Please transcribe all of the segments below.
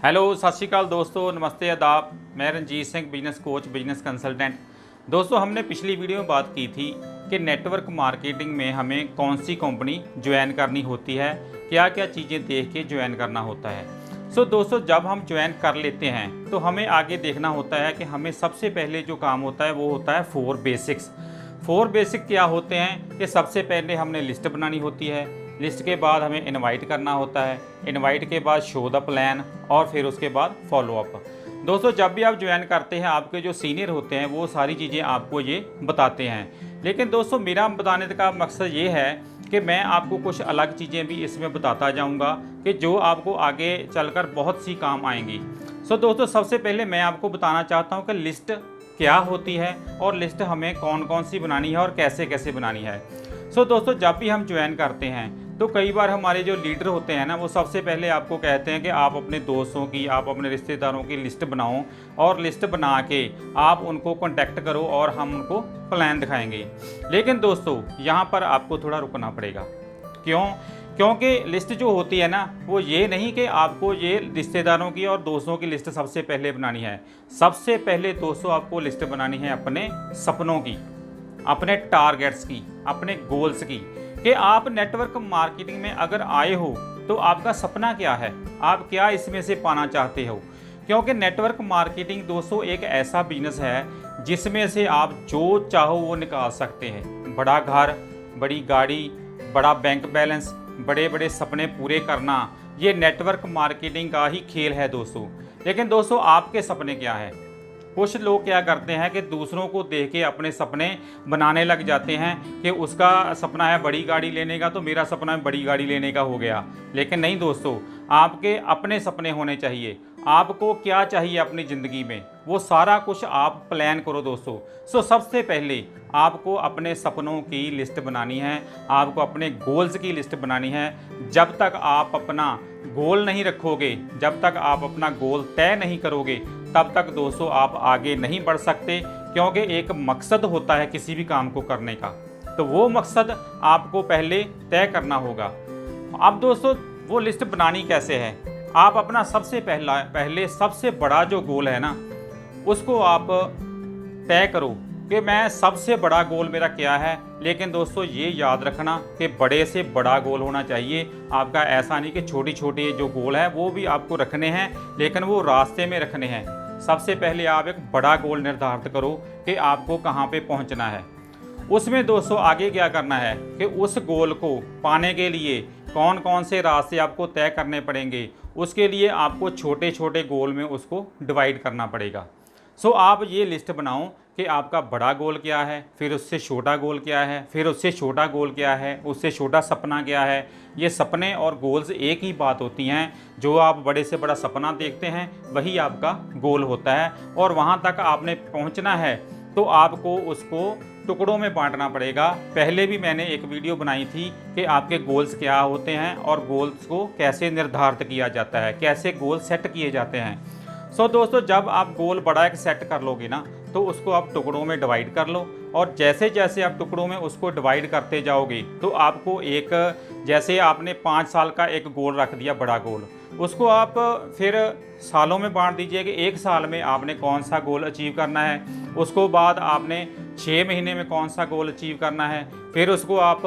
Hello सत श्री अकाल दोस्तों, नमस्ते आदाब। मैं Ranjeet Singh, business coach, business consultant. दोस्तों, हमने पिछली वीडियो में बात की थी कि नेटवर्क मार्केटिंग में हमें कौन सी कंपनी ज्वाइन करनी होती है, क्या क्या चीज़ें देख के ज्वाइन करना होता है। दोस्तों, जब हम ज्वाइन कर लेते हैं तो हमें आगे देखना होता है कि हमें सबसे पहले जो काम होता है वो होता है 4 बेसिक्स। 4 बेसिक क्या होते हैं कि सबसे पहले हमने लिस्ट बनानी होती है, लिस्ट के बाद हमें इनवाइट करना होता है, इनवाइट के बाद शो द प्लान और फिर उसके बाद फॉलो अप। दोस्तों, जब भी आप ज्वाइन करते हैं आपके जो सीनियर होते हैं वो सारी चीज़ें आपको ये बताते हैं। लेकिन दोस्तों, मेरा बताने का मकसद ये है कि मैं आपको कुछ अलग चीज़ें भी इसमें बताता जाऊंगा कि जो आपको आगे चलकर बहुत सी काम आएंगी। दोस्तों, सबसे पहले मैं आपको बताना चाहता हूँ कि लिस्ट क्या होती है और लिस्ट हमें कौन कौन सी बनानी है और कैसे कैसे बनानी है। दोस्तों, जब भी हम ज्वाइन करते हैं तो कई बार हमारे जो लीडर होते हैं ना, वो सबसे पहले आपको कहते हैं कि आप अपने दोस्तों की, आप अपने रिश्तेदारों की लिस्ट बनाओ और लिस्ट बना के आप उनको कांटेक्ट करो और हम उनको प्लान दिखाएंगे। लेकिन दोस्तों, यहाँ पर आपको थोड़ा रुकना पड़ेगा। क्योंकि लिस्ट जो होती है ना, वो ये नहीं कि आपको ये रिश्तेदारों की और दोस्तों की लिस्ट सबसे पहले बनानी है। सबसे पहले दोस्तों आपको लिस्ट बनानी है अपने सपनों की, अपने टारगेट्स की, अपने गोल्स की, कि आप नेटवर्क मार्केटिंग में अगर आए हो तो आपका सपना क्या है, आप क्या इसमें से पाना चाहते हो। क्योंकि नेटवर्क मार्केटिंग दोस्तों एक ऐसा बिजनेस है जिसमें से आप जो चाहो वो निकाल सकते हैं। बड़ा घर, बड़ी गाड़ी, बड़ा बैंक बैलेंस, बड़े बड़े सपने पूरे करना, ये नेटवर्क मार्केटिंग का ही खेल है दोस्तों। लेकिन दोस्तों, आपके सपने क्या है? कुछ लोग क्या करते हैं कि दूसरों को देख के अपने सपने बनाने लग जाते हैं कि उसका सपना है बड़ी गाड़ी लेने का तो मेरा सपना है बड़ी गाड़ी लेने का हो गया। लेकिन नहीं दोस्तों, आपके अपने सपने होने चाहिए। आपको क्या चाहिए अपनी ज़िंदगी में, वो सारा कुछ आप प्लान करो दोस्तों। सबसे पहले आपको अपने सपनों की लिस्ट बनानी है, आपको अपने गोल्स की लिस्ट बनानी है। जब तक आप अपना गोल नहीं रखोगे, जब तक आप अपना गोल तय नहीं करोगे, तब तक दोस्तों आप आगे नहीं बढ़ सकते। क्योंकि एक मकसद होता है किसी भी काम को करने का, तो वो मकसद आपको पहले तय करना होगा। अब दोस्तों, वो लिस्ट बनानी कैसे है? आप अपना पहले सबसे बड़ा जो गोल है ना, उसको आप तय करो कि मैं सबसे बड़ा गोल मेरा क्या है। लेकिन दोस्तों, ये याद रखना कि बड़े से बड़ा गोल होना चाहिए आपका। ऐसा नहीं कि छोटी छोटी जो गोल है वो भी आपको रखने हैं, लेकिन वो रास्ते में रखने हैं। सबसे पहले आप एक बड़ा गोल निर्धारित करो कि आपको कहाँ पे पहुँचना है। उसमें दोस्तों आगे क्या करना है कि उस गोल को पाने के लिए कौन कौन से रास्ते आपको तय करने पड़ेंगे, उसके लिए आपको छोटे छोटे गोल में उसको डिवाइड करना पड़ेगा। आप ये लिस्ट बनाओ कि आपका बड़ा गोल क्या है, फिर उससे छोटा गोल क्या है, फिर उससे छोटा गोल क्या है, उससे छोटा सपना क्या है। ये सपने और गोल्स एक ही बात होती हैं। जो आप बड़े से बड़ा सपना देखते हैं वही आपका गोल होता है, और वहाँ तक आपने पहुँचना है तो आपको उसको टुकड़ों में बांटना पड़ेगा। पहले भी मैंने एक वीडियो बनाई थी कि आपके गोल्स क्या होते हैं और गोल्स को कैसे निर्धारित किया जाता है, कैसे गोल सेट किए जाते हैं। दोस्तों, जब आप गोल बड़ा एक सेट कर लोगे ना, तो उसको आप टुकड़ों में डिवाइड कर लो, और जैसे जैसे आप टुकड़ों में उसको डिवाइड करते जाओगे तो आपको एक, जैसे आपने 5 साल का एक गोल रख दिया, बड़ा गोल, उसको आप फिर सालों में बांट दीजिए कि 1 साल में आपने कौन सा गोल अचीव करना है। उसको बाद आपने 6 महीने में कौन सा गोल अचीव करना है, फिर उसको आप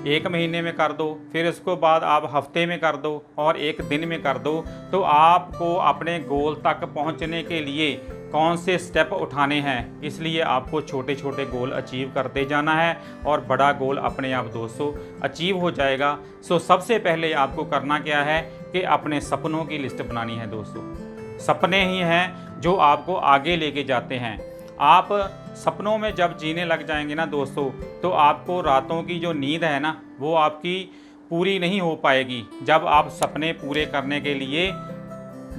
1 महीने में कर दो, फिर उसको बाद आप हफ्ते में कर दो और 1 दिन में कर दो। तो आपको अपने गोल तक पहुंचने के लिए कौन से स्टेप उठाने हैं, इसलिए आपको छोटे छोटे गोल अचीव करते जाना है और बड़ा गोल अपने आप दोस्तों अचीव हो जाएगा। सबसे पहले आपको करना क्या है कि अपने सपनों की लिस्ट बनानी है दोस्तों। सपने ही हैं जो आपको आगे लेके जाते हैं। आप सपनों में जब जीने लग जाएंगे ना दोस्तों, तो आपको रातों की जो नींद है ना, वो आपकी पूरी नहीं हो पाएगी जब आप सपने पूरे करने के लिए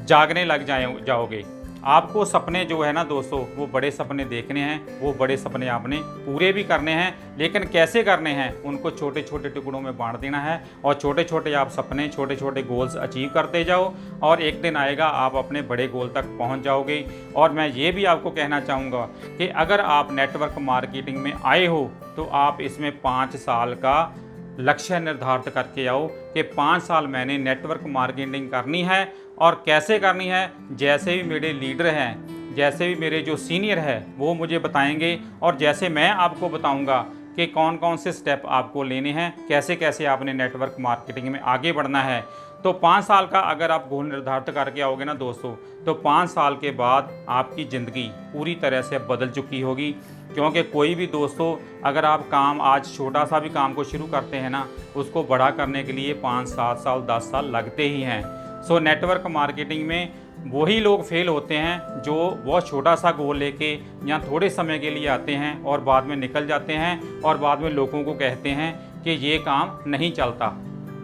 जागने लग जाओगे। आपको सपने जो है ना दोस्तों, वो बड़े सपने देखने हैं, वो बड़े सपने आपने पूरे भी करने हैं। लेकिन कैसे करने हैं, उनको छोटे छोटे टुकड़ों में बांट देना है और छोटे छोटे आप सपने, छोटे छोटे गोल्स अचीव करते जाओ, और एक दिन आएगा आप अपने बड़े गोल तक पहुंच जाओगे। और मैं ये भी आपको कहना चाहूँगा कि अगर आप नेटवर्क मार्केटिंग में आए हो तो आप इसमें 5 साल का लक्ष्य निर्धारित करके आओ कि 5 साल मैंने नेटवर्क मार्केटिंग करनी है और कैसे करनी है, जैसे भी मेरे लीडर हैं, जैसे भी मेरे जो सीनियर है वो मुझे बताएंगे और जैसे मैं आपको बताऊंगा कि कौन कौन से स्टेप आपको लेने हैं, कैसे कैसे आपने नेटवर्क मार्केटिंग में आगे बढ़ना है। तो 5 साल का अगर आप गोल निर्धारित करके आओगे ना दोस्तों, तो 5 साल के बाद आपकी ज़िंदगी पूरी तरह से बदल चुकी होगी। क्योंकि कोई भी दोस्तों, अगर आप काम आज छोटा सा भी काम को शुरू करते हैं ना, उसको बड़ा करने के लिए 5, 7 साल, 10 साल लगते ही हैं। सो नेटवर्क मार्केटिंग में वही लोग फेल होते हैं जो बहुत छोटा सा गोल लेके या थोड़े समय के लिए आते हैं और बाद में निकल जाते हैं और बाद में लोगों को कहते हैं कि ये काम नहीं चलता।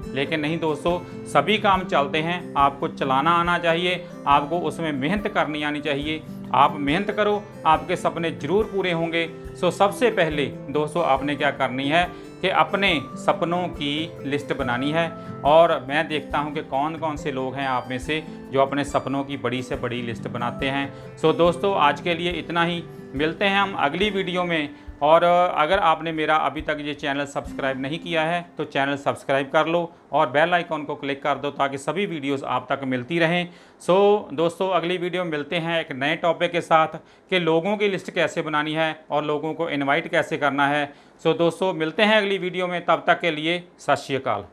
लेकिन नहीं दोस्तों, सभी काम चलते हैं। आपको चलाना आना चाहिए, आपको उसमें मेहनत करनी आनी चाहिए। आप मेहनत करो, आपके सपने ज़रूर पूरे होंगे। सो सबसे पहले दोस्तों आपने क्या करनी है कि अपने सपनों की लिस्ट बनानी है। और मैं देखता हूं कि कौन कौन से लोग हैं आप में से जो अपने सपनों की बड़ी से बड़ी लिस्ट बनाते हैं। सो दोस्तों आज के लिए इतना ही, मिलते हैं हम अगली वीडियो में। और अगर आपने मेरा अभी तक ये चैनल सब्सक्राइब नहीं किया है तो चैनल सब्सक्राइब कर लो और बेल आइकॉन को क्लिक कर दो ताकि सभी वीडियोस आप तक मिलती रहें। सो दोस्तों अगली वीडियो में मिलते हैं एक नए टॉपिक के साथ कि लोगों की लिस्ट कैसे बनानी है और लोगों को इनवाइट कैसे करना है। सो दोस्तों मिलते हैं अगली वीडियो में, तब तक के लिए सत श्री अकाल।